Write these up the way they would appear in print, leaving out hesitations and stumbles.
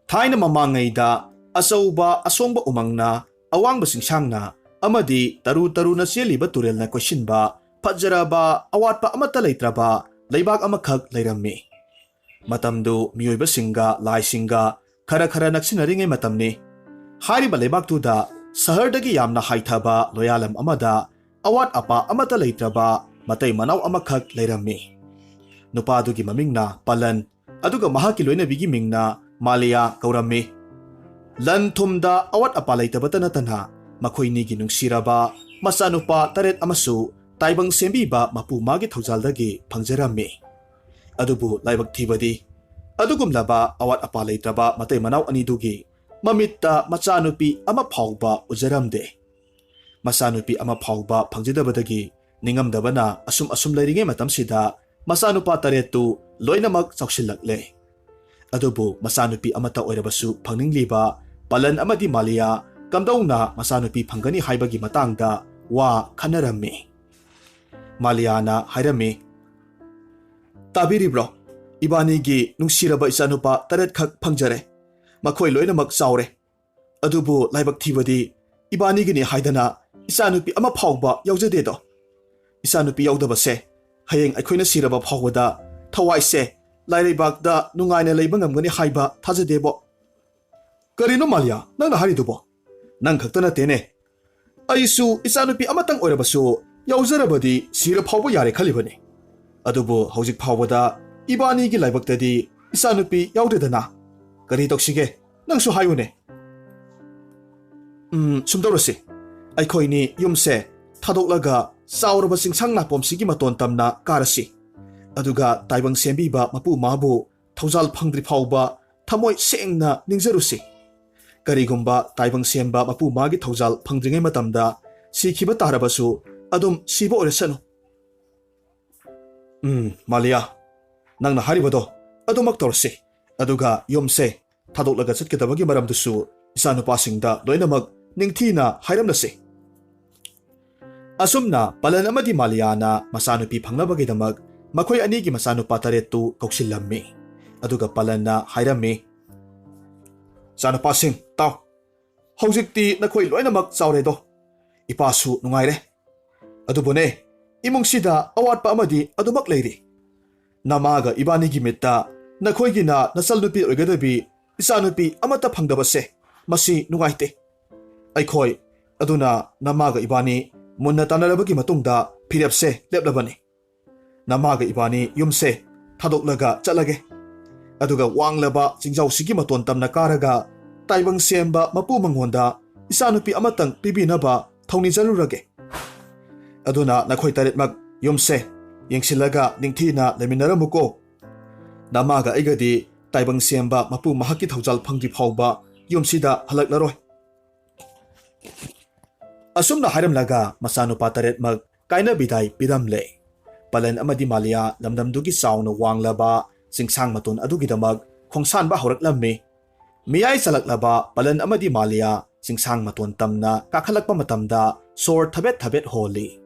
Thaina mamangayda asauba asongba umangna awangba singsangna amadi taru na cheliba turelna questionba fajraba awatpa amata leitraba leibak amakhak leirammi. Matamdu miyoiba singa lai singa khara naksinaringay matamni. Hariba leibaktuda sahardagi yamna haithaba loyalam amada awat apa amata leitraba matay manaw amakhak leirammi. Nupadugi mamingna Palan aduga mahaki loinabigi mingna Malia kaurammi. Lan thumda awat apa leitabata natana makoinigi nungsiraba masanupa taret amasu taibang sembiba mapu magi thaujaldagi phangjarammi. Adubu laibak thibadi adugumlaba awat apa leitraba matay manaw anidugi mamitta machanupi ama phauba ujaramde. Masanupi ama phauba phangjadabadagi ningamdabana asum leiringe matamsida masanupa taretu loinamak chausilakle. Adubu masanupi amata oirabasu phangningliba Palan amadi Malia kamdauna masanupi phangani haibagi matangda wa khanarammi. Maliana hairami. Tabiribro, ibanigi nungsiraba isanupa taret khak phangjare. Makhoi loinamak chaure. Adubu laibak thibadi ibanigini haidana isanupi ama phauba yaujade do. Isanupi yaudabase hayeng aikhoina siraba phawada thawaise lairibakda nungaina leiba ngamgani haiba thajadebo. Karino Malia nangna haridubo nang khaktana tene aisu isanupi amatang oirabasu yauzarabadi sira phawba yare khalibani. Adubu hojik phawbada ibani gi laibaktadi isanupi yaudedana kari toksige nangsu hayune. Sumdorasi aikhoini yumse thadolaga sauraba singsangna pomsigi maton tamna karasi. Aduga taibang sembiba mapu mabu thaujal phangdri phawba thamoi sengna ningjarusi. Karigumba taibang semba mapu magi thaujal phangdringai matamda sikhiba tarabasu adum siba oresanu. Malia nangna haribado adumak torsi. Aduga yomse thadolaga chatkadabagi maramdusu isanupasingda loinamak ningthina hairamnasi. Asumna Palan amadi Maliana masanupi phangnabagidamak makhoi anigi masanupa taretu kausillammi. Aduga Palanna hairammi. Sanupasing tau hojikti nakhoi loinamak chauredo ipasu nungaire. Adubone imungsida awatpa amadi adumak leiri. Namaga ibanigi mitta nakhoigina nasalnupi oigadabi isanupi amata phangdabase masi nungaite. Aikhoi aduna namaga ibani munna tanarabagi matungda phirapse leplabani. Namaga ibani yumse thadolaga chatlage. Aduga wanglaba jingjawsigi maton tamna karaga taibang semba mapu mangonda isanupi amatang pibinaba thawni jalurage. Aduna nakhoi taretmak yumse yengsilaga ningthina leminaramuko. Namaga aigadi taibang semba mapu mahaki thaujal phangdi phawba yumsida halaklaroi. Asumna hairamlaga masanupa taretmak kaina bidai piramle. Palan amadi Malia lamdamdugi sauna wanglaba singsang matun adugidamak khongsanba horaklammi. Miyai salaklaba Palan amadi Malia singsang matun tamna kakhalakpa matamda sor thabet holi.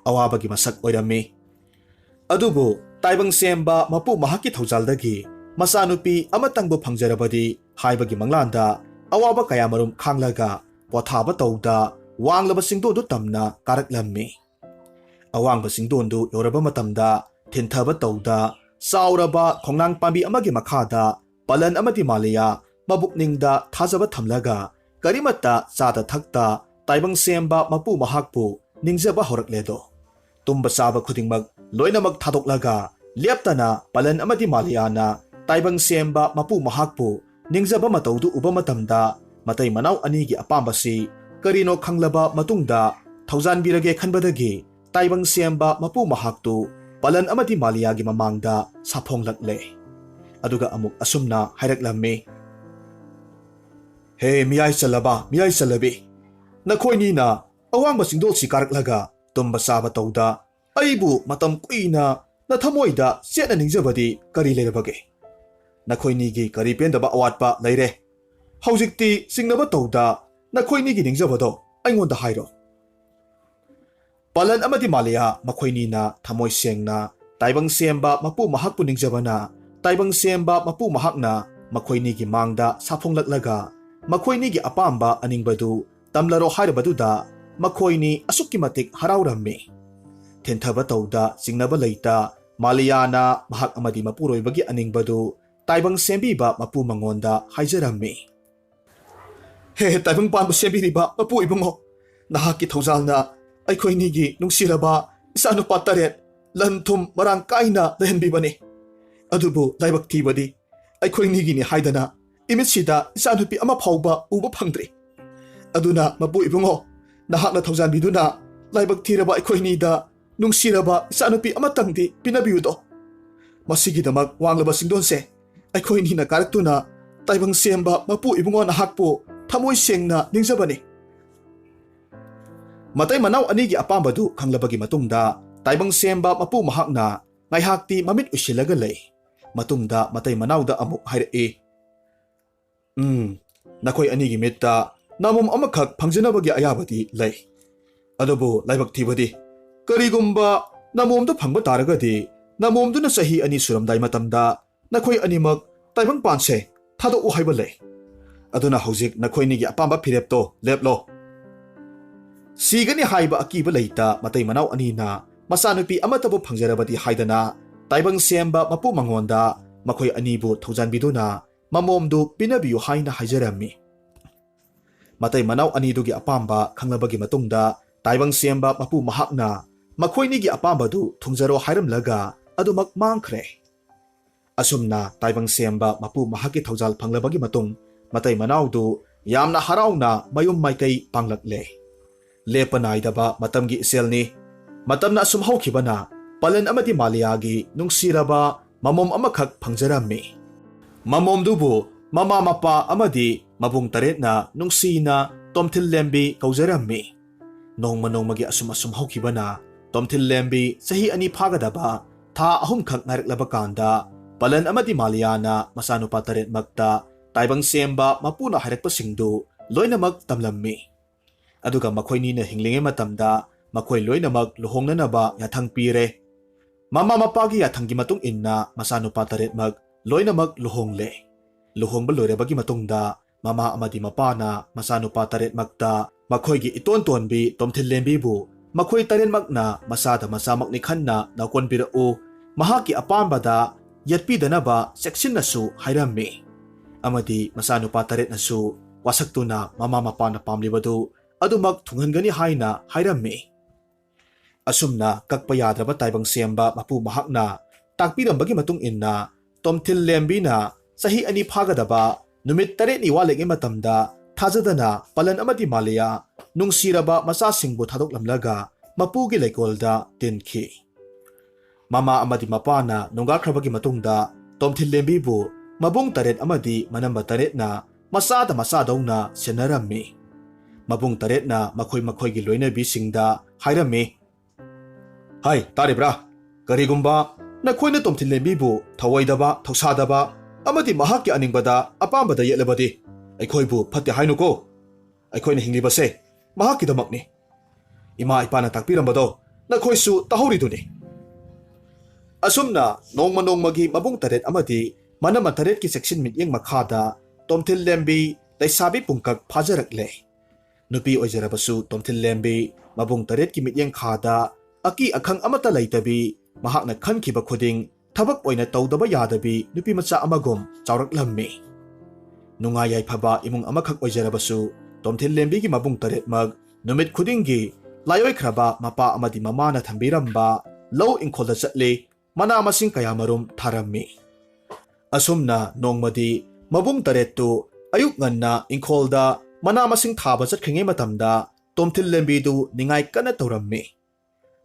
Awabagi masak oirami. Adubu taibang semba mapu mahaki thaujaldagi masanupi amatangbo phangjarabadi haibagi manglanda awaba kayamarum khanglaga pothaba tawda wanglaba singdo du tamna karaklammi. Awangba singdondu yoraba matamda thinthaba tawda sauraba khongnang pambi amagi makhada Palan amadi Malia mabukningda thajaba thamlaga karimata chada thakta taibang semba mapu mahakpu ningjaba horakledo. Tumba saba khudingmak loinamak thadoklaga leptana Palan amadi Maliana taibang semba mapu mahakpu ningjaba matawdu uba matamda matay manaw anigi apambasi karino khanglaba matungda thaujanbirage khanbadagi taibang semba mapu mahaktu Palan amadi Maliagi mamangda saphonglakle. Aduga amuk asumna hairaklammi. He miyai salabi. Nakhoini na awangba singdol si karaklaga tumba saba tawda aibu matam kuina na thamoida setna ningjabadi kari leirabage. Nakhoinigi kari pendaba awatpa leire. Hojikti singnaba tawda nakhoinigi ningjabado aingonda hairo. Palan amadi Malia makhoini na thamoi sengna taibang semba mapu mahakpu ningjabana taibang semba mapu mahakna ꯃꯈꯣꯏꯅꯤꯒꯤ ꯃꯥꯡꯗ ꯁꯥꯐꯣꯡꯂꯛꯂꯒ ꯃꯈꯣꯏꯅꯤꯒꯤ ꯑꯄꯥꯝꯕ ꯑꯅꯤꯡꯕꯗꯨ ꯇꯝꯂꯔꯣ ꯍꯥꯏꯔꯕꯗꯨꯗ ꯃꯈꯣꯏꯅꯤ ꯑꯁꯨꯛꯀꯤ ꯃꯇꯤꯛ ꯍꯔꯥꯎꯔꯝꯃꯤ꯫ ꯊꯤꯟꯊꯕ ꯇꯧꯗ ꯆꯤꯡꯅꯕ ꯂꯩꯇ ꯃꯥꯂꯤꯌꯥꯅ ꯃꯍꯥꯛ ꯑꯃꯗꯤ ꯃꯄꯨꯔꯣꯏꯕꯒꯤ ꯑꯅꯤꯡꯕꯗꯨ ꯇꯥꯏꯕꯪ ꯁꯦꯝꯕꯤꯕ ꯃꯄꯨ ꯃꯉꯣꯟꯗ ꯍꯥꯏꯖꯔꯝꯃꯤ꯫ ꯍꯦ ꯇꯥꯏꯕꯪ ꯄꯥꯟꯕ ꯁꯦꯝꯕꯤꯔꯤꯕ ꯃꯄꯨ ꯏꯕꯨꯡꯉꯣ, ꯅꯍꯥꯛꯀꯤ ꯊꯧꯖꯥꯜꯅ ꯑꯩꯈꯣꯏꯅꯤꯒꯤ ꯅꯨꯡꯁꯤꯔꯕ ꯏꯆꯥꯅꯨꯄꯥ 7 ꯂꯟ ꯊꯨꯝ ꯃꯔꯥꯡ ꯀꯥꯏꯅ ꯂꯩꯍꯟꯕꯤꯕꯅꯤ꯫ ꯑꯗꯨꯕꯨ ꯂꯥꯏꯕꯛ ꯊꯤꯕꯗꯤ ꯑꯩꯈꯣꯏꯅꯤꯒꯤꯅꯤ ꯍꯥꯏꯗꯅ ꯏꯃꯤꯠꯁꯤꯗ ꯏꯆꯥꯅꯨꯄꯤ ꯑꯃ ꯐꯥꯎꯕ ꯎꯕ ꯐꯪꯗ꯭ꯔꯤ꯫ ꯑꯗꯨꯅ ꯃꯄꯨ ꯏꯕꯨꯡꯉꯣ, ꯅꯍꯥꯛꯅ ꯊꯧꯖꯥꯟꯕꯤꯗꯨꯅ ꯂꯥꯏꯕꯛ ꯊꯤꯔꯕ ꯑꯩꯈꯣꯏꯅꯤꯗ ꯅꯨꯡꯁꯤꯔꯕ ꯏꯆꯥꯅꯨꯄꯤ ꯑꯃꯇꯪꯗꯤ ꯄꯤꯅꯕꯤꯌꯨꯗꯣ꯫ ꯃꯁꯤꯒꯤꯗꯃꯛ ꯋꯥꯡꯂꯕ ꯆꯤꯡꯗꯣꯟꯁꯦ ꯑꯩꯈꯣꯏꯅꯤꯅ ꯀꯥꯔꯛꯇꯨꯅ ꯇꯥꯏꯕꯪ ꯁꯦꯝꯕ ꯃꯄꯨ ꯏꯕꯨꯡꯉꯣ ꯅꯍꯥꯛꯄꯨ ꯊꯃꯣꯏ ꯁꯦꯡꯅ ꯅꯤꯡꯖꯕꯅꯤ꯫ ꯃꯇꯩ ꯃꯅꯥꯎ ꯑꯅꯤꯒꯤ ꯑꯄꯥꯝꯕꯗꯨ ꯈꯪꯂꯕꯒꯤ ꯃꯇꯨꯡꯗ ꯇꯥꯏꯕꯪ ꯁꯦꯝꯕ ꯃꯄꯨ ꯃꯍꯥꯛꯅ ꯉꯥꯏꯍꯥꯛꯇꯤ ꯃꯃꯤꯠ ꯎꯏꯁꯤꯜꯂꯒ ꯂꯩ꯫ ꯃꯇꯨꯡꯗ ꯃꯇꯩ ꯃꯅꯥꯎꯗ ꯑꯃꯨꯛ ꯍꯥꯏꯔꯛꯏ꯫ ꯅꯈꯣꯏ ꯑꯅꯤꯒꯤ ꯃꯤꯠꯇ ꯅꯥꯃꯣꯝ ꯑꯃꯈꯛ ꯐꯪꯖꯅꯕꯒꯤ ꯑꯌꯥꯕꯗꯤ ꯂꯩ꯫ ꯑꯗꯨꯕꯨ ꯂꯥꯏꯕꯛ ꯊꯤꯕꯗꯤ ꯀꯔꯤꯒꯨꯝꯕ ꯅꯥꯃꯣꯝꯗꯨ ꯐꯪꯕ ꯇꯥꯔꯒꯗꯤ ꯅꯥꯃꯣꯝꯗꯨꯅ ꯆꯍꯤ 2 ꯁꯨꯔꯝꯗꯥꯏ ꯃꯇꯝꯗ ꯅꯈꯣꯏ ꯑꯅꯤꯃꯛ ꯇꯥꯏꯕꯪꯄꯥꯟꯁꯦ ꯊꯥꯗꯣꯛꯎ ꯍꯥꯏꯕ ꯂꯩ꯫ ꯑꯗꯨꯅ ꯍꯧꯖꯤꯛ ꯅꯈꯣꯏꯅꯤꯒꯤ ꯑꯄꯥꯝꯕ ꯐꯤꯔꯦꯞꯇꯣ ꯂꯦꯞꯂꯣ꯫ ꯁꯤꯒꯅꯤ ꯍꯥꯏꯕ ꯑꯀꯤꯕ ꯂꯩꯇ ꯃꯇꯩ ꯃꯅꯥꯎ ꯑꯅꯤꯅ ꯃꯆꯥꯅꯨꯄꯤ ꯑꯃꯠꯇꯕꯨ ꯐꯪꯖꯔꯕꯗꯤ ꯍꯥꯏꯗꯅ ꯇꯥꯏꯕꯪ ꯁꯦꯝꯕ ꯃꯄꯨ ꯃꯉꯣꯟꯗ ꯃꯈꯣꯏ ꯑꯅꯤꯕꯨ ꯊꯧꯖꯥꯟꯕꯤꯗꯨꯅ ꯃꯃꯣꯝꯗꯨ ꯄꯤꯅꯕꯤꯌꯨ ꯍꯥꯏꯅ ꯍꯥꯏꯖꯔꯝꯃꯤ꯫ ꯃꯇꯩ ꯃꯅꯥꯎ ꯑꯅꯤꯗꯨꯒꯤ ꯑꯄꯥꯝꯕ ꯈꯪꯂꯕꯒꯤ ꯃꯇꯨꯡꯗ ꯇꯥꯏꯕꯪ ꯁꯦꯝꯕ ꯃꯄꯨ ꯃꯍꯥꯛꯅ ꯃꯈꯣꯏꯅꯤꯒꯤ ꯑꯄꯥꯝꯕꯗꯨ ꯊꯨꯡꯖꯔꯣ ꯍꯥꯏꯔꯝꯂꯒ ꯑꯗꯨꯃꯛ ꯃꯥꯡꯈ꯭ꯔꯦ꯫ ꯑꯁꯨꯝꯅ ꯇꯥꯏꯕꯪ ꯁꯦꯝꯕ ꯃꯄꯨ ꯃꯍꯥꯛꯀꯤ ꯊꯧꯖꯥꯜ ꯐꯪꯂꯕꯒꯤ ꯃꯇꯨꯡ ꯃꯇꯩ ꯃꯅꯥꯎꯗꯨ ꯌꯥꯝꯅ ꯍꯔꯥꯎꯅ ꯃꯌꯨꯝ ꯃꯥꯏꯀꯩ ꯄꯥꯡꯂꯛꯂꯦ꯫ ꯂꯦꯞꯄ ꯅꯥꯏꯗꯕ ꯃꯇꯝꯒꯤ ꯏꯆꯦꯜꯅꯤ꯫ ꯃꯇꯝꯅ ꯑꯁꯨꯝ ꯍꯧꯈꯤꯕꯅ ꯄꯂꯟ ꯑꯃꯗꯤ ꯃꯥꯂꯤꯌꯥꯒꯤ ꯅꯨꯡꯁꯤꯔꯕ ꯃꯃꯣꯝ ꯑꯃꯈꯛ ꯐꯪꯖꯔꯝꯃꯤ꯫ ꯃꯃꯣꯝꯗꯨꯕꯨ ꯃꯃꯥ ꯃꯄꯥ ꯑꯃꯗꯤ ꯃꯕꯨꯡ 8ꯅ ꯅꯨꯡꯁꯤꯅ ꯇꯣꯝꯊꯤꯜꯂꯦꯝꯕꯤ ꯀꯧꯖꯔꯝꯃꯤ꯫ ꯅꯣꯡꯃ ꯅꯣꯡꯃꯒꯤ ꯑꯁꯨꯝ ꯍꯧꯈꯤꯕꯅ ꯇꯣꯝꯊꯤꯜꯂꯦꯝꯕꯤ ꯆꯍꯤ 2 ꯐꯥꯒꯗꯕ ꯊꯥ 3 ꯈꯛ ꯉꯥꯏꯔꯛꯂꯕ ꯀꯥꯟꯗ ꯄꯂꯟ ꯑꯃꯗꯤ ꯃꯥꯂꯤꯌꯥꯅ ꯃꯆꯥꯅꯨꯄꯥ 8ꯃꯛꯇ ꯇꯥꯏꯕꯪ ꯁꯦꯝꯕ ꯃꯄꯨꯅ ꯍꯥꯏꯔꯛꯄꯁꯤꯡꯗꯨ ꯂꯣꯏꯅꯃꯛ ꯇꯝꯂꯝꯃꯤ꯫ ꯑꯗꯨꯒ ꯃꯈꯣꯏꯅꯤꯅ ꯍꯤꯡꯂꯤꯉꯩ ꯃꯇꯝꯗ ꯃꯈꯣꯏ ꯂꯣꯏꯅꯃꯛ ꯂꯨꯍꯣꯡꯅꯅꯕ ꯌꯥꯊꯪ ꯄꯤꯔꯦ꯫ ꯃꯃꯥ ꯃꯄꯥꯒꯤ ꯌꯥꯊꯪꯒꯤ ꯃꯇꯨꯡ ꯏꯟꯅ ꯃꯆꯥꯅꯨꯄꯥ 8ꯃꯛ ꯂꯣꯏꯅꯃꯛ ꯂꯨꯍꯣꯡꯂꯦ꯫ ꯂꯨꯍꯣꯡꯕ ꯂꯣꯏꯔꯕꯒꯤ ꯃꯇꯨꯡꯗ ꯃꯃꯥ ꯑꯃꯗꯤ ꯃꯄꯥꯅ ꯃꯆꯥꯅꯨꯄꯥ 8ꯃꯛꯇ ꯃꯈꯣꯏꯒꯤ ꯏꯇꯣꯟꯇꯣꯟꯕꯤ ꯇꯣꯝꯊꯤꯜꯂꯦꯝꯕꯤꯕꯨ ꯃꯈꯣꯏ 8ꯃꯛꯅ ꯃꯆꯥꯗ ꯃꯆꯥꯃꯛꯅꯤ ꯈꯟꯅ ꯅꯥꯎꯀꯣꯟꯕꯤꯔꯛꯎ, ꯃꯍꯥꯛꯀꯤ ꯑꯄꯥꯝꯕꯗ ꯌꯦꯠꯄꯤꯗꯅꯕ ꯆꯦꯛꯁꯤꯟꯅꯁꯨ ꯍꯥꯏꯔꯝꯃꯤ꯫ ꯑꯃꯗꯤ ꯃꯆꯥꯅꯨꯄꯥ 8ꯅꯁꯨ ꯋꯥꯁꯛꯇꯨꯅ ꯃꯃꯥ ꯃꯄꯥꯅ ꯄꯥꯝꯂꯤꯕꯗꯨ ꯑꯗꯨꯃꯛ ꯊꯨꯡꯍꯟꯒꯅꯤ ꯍꯥꯏꯅ ꯍꯥꯏꯔꯝꯃꯤ꯫ ꯑꯁꯨꯝꯅ ꯀꯛꯄ ꯌꯥꯗ꯭ꯔꯕ ꯇꯥꯏꯕꯪ ꯁꯦꯝꯕ ꯃꯄꯨ ꯃꯍꯥꯛꯅ ꯇꯥꯛꯄꯤꯔꯝꯕꯒꯤ ꯃꯇꯨꯡ ꯏꯟꯅ ꯇꯣꯝꯊꯤꯜꯂꯦꯝꯕꯤꯅ ꯆꯍꯤ 2 ꯐꯥꯒꯗꯕ ꯅꯨꯃꯤꯠ 8ꯅꯤ ꯋꯥꯠꯂꯤꯉꯩ ꯃꯇꯝꯗ ꯊꯥꯖꯗꯅ ꯄꯂꯟ ꯑꯃꯗꯤ ꯃꯥꯂꯤꯌꯥ ꯅꯨꯡꯁꯤꯔꯕ ꯃꯆꯥꯁꯤꯡꯕꯨ ꯊꯥꯗꯣꯛꯂꯝꯂꯒ ꯃꯄꯨꯒꯤ ꯂꯩꯀꯣꯜꯗ ꯇꯤꯟꯈꯤ꯫ ꯃꯃꯥ ꯑꯃꯗꯤ ꯃꯄꯥꯅ ꯅꯣꯡꯒꯥꯈ꯭ꯔꯕꯒꯤ ꯃꯇꯨꯡꯗ ꯇꯣꯝꯊꯤꯜꯂꯦꯝꯕꯤꯕꯨ ꯃꯕꯨꯡ 8 ꯑꯃꯗꯤ ꯃꯅꯝꯕ 8ꯅ ꯃꯆꯥꯗ ꯃꯆꯥꯗꯧꯅ ꯁꯦꯟꯅꯔꯝꯃꯤ꯫ ꯃꯕꯨꯡ 8ꯅ ꯃꯈꯣꯏꯒꯤ ꯂꯣꯏꯅꯕꯤꯁꯤꯡꯗ ꯍꯥꯏꯔꯝꯃꯤ꯫ ꯍꯥꯏ ꯇꯥꯔꯤꯕ꯭ꯔꯥ? ꯀꯔꯤꯒꯨꯝꯕ ꯅꯈꯣꯏꯅ ꯇꯣꯝꯊꯤꯜꯂꯦꯝꯕꯤꯕꯨ ꯊꯧꯑꯣꯏꯗꯕ ꯊꯧꯁꯥꯗꯕ ꯑꯃꯗꯤ ꯃꯍꯥꯛꯀꯤ ꯑꯅꯤꯡꯕꯗ ꯑꯄꯥꯝꯕꯗ ꯌꯦꯠꯂꯕꯗꯤ ꯑꯩꯈꯣꯏꯕꯨ ꯐꯠꯇꯦ ꯍꯥꯏꯅꯨꯀꯣ꯫ ꯑꯩꯈꯣꯏꯅ ꯍꯤꯡꯂꯤꯕꯁꯦ ꯃꯍꯥꯛꯀꯤꯗꯃꯛꯅꯤ꯫ ꯏꯃꯥ ꯏꯄꯥꯅ ꯇꯥꯛꯄꯤꯔꯝꯕꯗꯣ ꯅꯈꯣꯏꯁꯨ ꯇꯥꯍꯧꯔꯤꯗꯨꯅꯤ꯫ ꯑꯁꯨꯝꯅ ꯅꯣꯡꯃ ꯅꯣꯡꯃꯒꯤ ꯃꯕꯨꯡ 8 ꯑꯃꯗꯤ ꯃꯅꯝꯃ 8ꯀꯤ ꯆꯦꯛꯁꯤꯟ ꯃꯤꯠꯌꯦꯡ ꯃꯈꯥꯗ ꯇꯣꯝꯊꯤꯜꯂꯦꯝꯕꯤ ꯂꯩꯁꯥꯕꯤ ꯄꯨꯡꯀꯛ ꯐꯥꯖꯔꯛꯂꯦ꯫ ꯅꯨꯄꯤ ꯑꯣꯏꯖꯔꯕꯁꯨ ꯇꯣꯝꯊꯤꯜꯂꯦꯝꯕꯤ ꯃꯕꯨꯡ 8ꯀꯤ ꯃꯤꯠꯌꯦꯡ ꯈꯥꯗ ꯑꯀꯤ ꯑꯈꯪ ꯑꯃꯠꯇ ꯂꯩꯇꯕꯤ, ꯃꯍꯥꯛꯅ ꯈꯟꯈꯤꯕ ꯈꯨꯗꯤꯡ ꯊꯕꯛ ꯑꯣꯏꯅ ꯇꯧꯗꯕ ꯌꯥꯗꯕꯤ ꯅꯨꯄꯤ ꯃꯆꯥ ꯑꯃꯒꯨꯝ ꯆꯥꯎꯔꯛꯂꯝꯃꯤ꯫ ꯅꯨꯡꯉꯥꯏ ꯌꯥꯏꯐꯕ ꯏꯃꯨꯡ ꯑꯃꯈꯛ ꯑꯣꯏꯖꯔꯕꯁꯨ ꯇꯣꯝꯊꯤꯜꯂꯦꯝꯕꯤꯒꯤ ꯃꯕꯨꯡ 8ꯃꯛ ꯅꯨꯃꯤꯠ ꯈꯨꯗꯤꯡꯒꯤ ꯂꯥꯏꯑꯣꯏꯈ꯭ꯔꯕ ꯃꯄꯥ ꯑꯃꯗꯤ ꯃꯃꯥꯅ ꯊꯝꯕꯤꯔꯝꯕ ꯂꯧ ꯏꯪꯈꯣꯜꯗ ꯆꯠꯂꯤ, ꯃꯅꯥ ꯃꯁꯤꯡ ꯀꯌꯥꯃꯔꯨꯝ ꯊꯥꯔꯝꯃꯤ꯫ ꯑꯁꯨꯝꯅ ꯅꯣꯡꯃꯗꯤ ꯃꯕꯨꯡ 8ꯇꯨ ꯑꯌꯨꯛ ꯉꯟꯅ ꯏꯪꯈꯣꯜꯗ ꯃꯅꯥ ꯃꯁꯤꯡ ꯊꯥꯕ ꯆꯠꯈ꯭ꯔꯤꯉꯩ ꯃꯇꯝꯗ ꯇꯣꯝꯊꯤꯜꯂꯦꯝꯕꯤꯗꯨ ꯅꯤꯡꯉꯥꯏ ꯀꯟꯅ ꯇꯧꯔꯝꯃꯤ꯫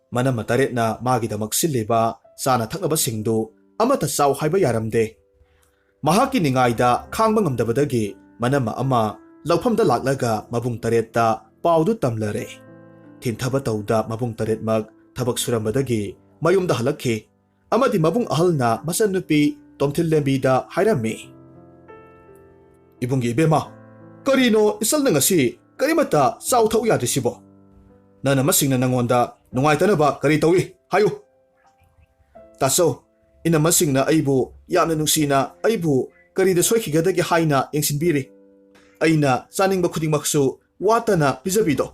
ꯃꯅꯝꯃ 8ꯅ ꯃꯥꯒꯤꯗꯃꯛ ꯁꯤꯜꯂꯤꯕ ꯆꯥꯅ ꯊꯛꯅꯕꯁꯤꯡꯗꯨ ꯑꯃꯠꯇ ꯆꯥꯎ ꯍꯥꯏꯕ ꯌꯥꯔꯝꯗꯦ꯫ ꯃꯍꯥꯛꯀꯤ ꯅꯤꯡꯉꯥꯏꯗ ꯈꯥꯡꯕ ꯉꯝꯗꯕꯗꯒꯤ ꯃꯅꯝꯃ ꯑꯃ ꯂꯧꯐꯝꯗ ꯂꯥꯛꯂꯒ ꯃꯕꯨꯡ 8ꯇ ꯄꯥꯎꯗꯨ ꯇꯝꯂꯔꯦ꯫ ꯊꯤꯟꯊꯕ ꯇꯧꯗ ꯃꯕꯨꯡ 8ꯃꯛ ꯊꯕꯛ ꯁꯨꯔꯝꯕꯗꯒꯤ ꯃꯌꯨꯝꯗ ꯍꯜꯂꯛꯈꯤ꯫ ꯑꯃꯗꯤ ꯃꯕꯨꯡ ꯑꯍꯜꯅ ꯃꯆꯟꯅꯨꯄꯤ ꯇꯣꯝꯊꯤꯜꯂꯦꯝꯕꯤꯗ ꯍꯥꯏꯔꯝꯃꯤ꯫ ꯏꯕꯨꯡꯒꯤ ꯏꯕꯦꯝꯃ, ꯀꯔꯤꯅꯣ ꯏꯆꯜꯅ ꯉꯁꯤ ꯀꯔꯤꯃꯠꯇ ꯆꯥꯎ ꯊꯛꯎ ꯌꯥꯗ꯭ꯔꯤꯁꯤꯕꯣ? ꯅꯅꯝꯃꯁꯤꯡꯅ ꯅꯉꯣꯟꯗ ꯅꯨꯡꯉꯥꯏꯇꯅꯕ ꯀꯔꯤ ꯇꯧꯏ ꯍꯥꯏꯌꯨ꯫ ꯇꯥꯆꯧ, ꯏꯅꯝꯃꯁꯤꯡꯅ ꯑꯩꯕꯨ ꯌꯥꯝꯅ ꯅꯨꯡꯁꯤꯅ ꯑꯩꯕꯨ ꯀꯔꯤꯗ ꯁꯣꯏꯈꯤꯒꯗꯒꯦ ꯍꯥꯏꯅ ꯌꯦꯡꯁꯤꯟꯕꯤꯔꯤ꯫ ꯑꯩꯅ ꯆꯥꯅꯤꯡꯕ ꯈꯨꯗꯤꯡꯃꯛꯁꯨ ꯋꯥꯠꯇꯅ ꯄꯤꯖꯕꯤꯗꯣ꯫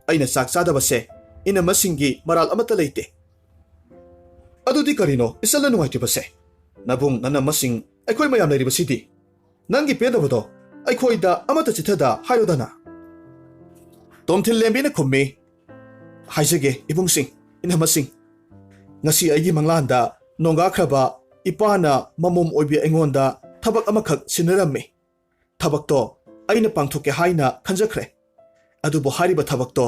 ꯑꯩꯅ ꯆꯥꯛ ꯆꯥꯗꯕꯁꯦ ꯏꯅꯝꯃꯁꯤꯡꯒꯤ ꯃꯔꯥꯜ ꯑꯃꯠꯇ ꯂꯩꯇꯦ꯫ ꯑꯗꯨꯗꯤ ꯀꯔꯤꯅꯣ ꯏꯆꯜꯅ ꯅꯨꯡꯉꯥꯏꯇ꯭ꯔꯤꯕꯁꯦ? ꯅꯕꯨꯡ ꯅꯅꯝꯃꯁꯤꯡ ꯑꯩꯈꯣꯏ ꯃꯌꯥꯝ ꯂꯩꯔꯤꯕꯁꯤꯗꯤ꯫ ꯅꯪꯒꯤ ꯄꯦꯟꯗꯕꯗꯣ ꯑꯩꯈꯣꯏꯗ ꯑꯃꯠꯇ ꯆꯤꯊꯗ ꯍꯥꯏꯔꯣꯗꯅ꯫ ꯇꯣꯝꯊꯤꯟꯂꯦꯝꯕꯤꯅ ꯈꯨꯝꯃꯤ, ꯍꯥꯏꯖꯒꯦ ꯏꯕꯨꯡꯁꯤꯡ, ꯏꯅꯝꯃꯁꯤꯡ꯫ ꯉꯁꯤ ꯑꯩꯒꯤ ꯃꯪꯂꯥꯟꯗ ꯅꯣꯡꯒꯥꯈ꯭ꯔꯕ ꯏꯄꯥꯅ ꯃꯃꯣꯝ ꯑꯣꯏꯕꯤ ꯑꯩꯉꯣꯟꯗ ꯊꯕꯛ ꯑꯃꯈꯛ ꯁꯤꯟꯅꯔꯝꯃꯤ꯫ ꯊꯕꯛꯇꯣ ꯑꯩꯅ ꯄꯥꯡꯊꯣꯛꯀꯦ ꯍꯥꯏꯅ ꯈꯟꯖꯈ꯭ꯔꯦ꯫ ꯑꯗꯨꯕꯨ ꯍꯥꯏꯔꯤꯕ ꯊꯕꯛꯇꯣ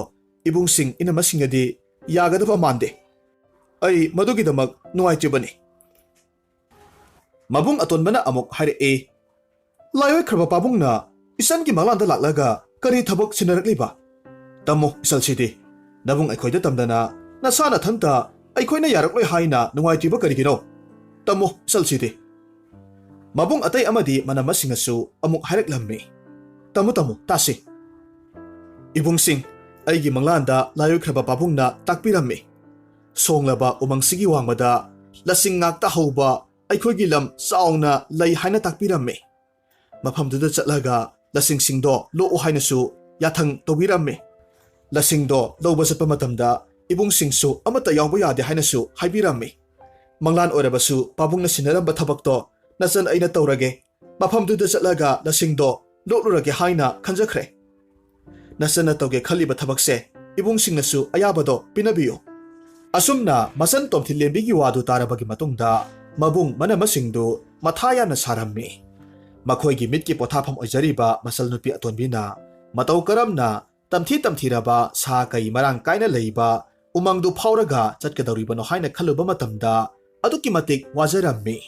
ꯏꯕꯨꯡꯁꯤꯡ ꯏꯅꯝꯃꯁꯤꯡꯒꯗꯤ ꯌꯥꯒꯗꯕ ꯃꯥꯟꯗꯦ꯫ ꯑꯩ ꯃꯗꯨꯒꯤꯗꯃꯛ ꯅꯨꯡꯉꯥꯏꯇ꯭ꯔꯤꯕꯅꯤ꯫ ꯃꯕꯨꯡ ꯑꯇꯣꯟꯕꯅ ꯑꯃꯨꯛ ꯍꯥꯏꯔꯛꯏ, ꯂꯥꯏꯑꯣꯏꯈ꯭ꯔꯕ ꯄꯥꯕꯨꯡꯅ ꯏꯆꯟꯒꯤ ꯃꯪꯂꯥꯟꯗ ꯂꯥꯛꯂꯒ ꯀꯔꯤ ꯊꯕꯛ ꯁꯤꯟꯅꯔꯛꯂꯤꯕ? ꯇꯝꯃꯨ ꯏꯆꯜꯁꯤꯗꯤ꯫ ꯅꯕꯨꯡ ꯑꯩꯈꯣꯏꯗ ꯇꯝꯗꯅ ꯅꯁꯥ ꯅꯊꯟꯇ ꯑꯩꯈꯣꯏꯅ ꯌꯥꯔꯛꯂꯣꯏ ꯍꯥꯏꯅ ꯅꯨꯡꯉꯥꯏꯇ꯭ꯔꯤꯕ ꯀꯔꯤꯒꯤꯅꯣ? ꯇꯝꯃꯨ ꯏꯆꯜꯁꯤꯗꯤ꯫ ꯃꯕꯨꯡ ꯑꯇꯩ ꯑꯃꯗꯤ ꯃꯅꯝꯃꯁꯤꯡꯅꯁꯨ ꯑꯃꯨꯛ ꯍꯥꯏꯔꯛꯂꯝꯃꯤ, ꯇꯝꯃꯨ ꯇꯝꯃꯨ ꯇꯥꯁꯤ꯫ ꯏꯕꯨꯡꯁꯤꯡ, ꯑꯩꯒꯤ ꯃꯪꯂꯥꯟꯗ ꯂꯥꯏꯑꯣꯏꯈ꯭ꯔꯕ ꯄꯥꯕꯨꯡꯅ ꯇꯥꯛꯄꯤꯔꯝꯃꯤ꯫ ꯁꯣꯡꯂꯕ ꯎꯃꯪꯁꯤꯒꯤ ꯋꯥꯡꯃꯗ ꯂꯁꯤꯡ ꯉꯥꯛꯇ ꯍꯧꯕ ꯑꯩꯈꯣꯏꯒꯤ ꯂꯝ ꯆꯥꯎꯅ ꯂꯩ ꯍꯥꯏꯅ ꯇꯥꯛꯄꯤꯔꯝꯃꯤ꯫ ꯃꯐꯝꯗꯨꯗ ꯆꯠꯂꯒ ꯂꯁꯤꯡꯁꯤꯡꯗꯣ ꯂꯣꯛꯎ ꯍꯥꯏꯅꯁꯨ ꯌꯥꯊꯪ ꯇꯧꯕꯤꯔꯝꯃꯤ꯫ ꯂꯁꯤꯡꯗꯣ ꯂꯧꯕ ꯆꯠꯄ ꯃꯇꯝꯗ ꯏꯕꯨꯡꯁꯤꯡꯁꯨ ꯑꯃꯠꯇ ꯌꯥꯎꯕ ꯌꯥꯗꯦ ꯍꯥꯏꯅꯁꯨ ꯍꯥꯏꯕꯤꯔꯝꯃꯤ꯫ ꯃꯪꯂꯥꯟ ꯑꯣꯏꯔꯕꯁꯨ ꯄꯥꯕꯨꯡꯅ ꯁꯤꯟꯅꯔꯝꯕ ꯊꯕꯛꯇꯣ ꯅꯆꯟ ꯑꯩꯅ ꯇꯧꯔꯒꯦ, ꯃꯐꯝꯗꯨꯗ ꯆꯠꯂꯒ ꯂꯁꯤꯡꯗꯣ ꯂꯣꯛꯂꯨꯔꯒꯦ ꯍꯥꯏꯅ ꯈꯟꯖꯈ꯭ꯔꯦ꯫ ꯅꯆꯟꯅ ꯇꯧꯒꯦ ꯈꯜꯂꯤꯕ ꯊꯕꯛꯁꯦ ꯏꯕꯨꯡꯁꯤꯡꯅꯁꯨ ꯑꯌꯥꯕꯗꯣ ꯄꯤꯅꯕꯤꯌꯨ꯫ ꯑꯁꯨꯝꯅ ꯃꯆꯟ ꯇꯣꯝꯊꯤꯟꯂꯦꯝꯕꯤꯒꯤ ꯋꯥꯗꯨ ꯇꯥꯔꯕꯒꯤ ꯃꯇꯨꯡꯗ ꯃꯕꯨꯡ ꯃꯅꯝꯃꯁꯤꯡꯗꯨ ꯃꯊꯥ ꯌꯥꯝꯅ ꯁꯥꯔꯝꯃꯤ꯫ ꯃꯈꯣꯏꯒꯤ ꯃꯤꯠꯀꯤ ꯄꯣꯊꯥꯐꯝ ꯑꯣꯏꯖꯔꯤꯕ ꯃꯆꯜꯅꯨꯄꯤ ꯑꯇꯣꯟꯕꯤꯅ ꯃꯇꯧ ꯀꯔꯝꯅ ꯇꯝꯊꯤꯔꯕ ꯁꯥ ꯀꯩ ꯃꯔꯥꯡ ꯀꯥꯏꯅ ꯂꯩꯕ ꯎꯃꯪꯗꯨ ꯐꯥꯎꯔꯒ ꯆꯠꯀꯗꯧꯔꯤꯕꯅꯣ ꯍꯥꯏꯅ ꯈꯜꯂꯨꯕ ꯃꯇꯝꯗ ꯑꯗꯨꯛꯀꯤ ꯃꯇꯤꯛ ꯋꯥꯖꯔꯝꯃꯤ꯫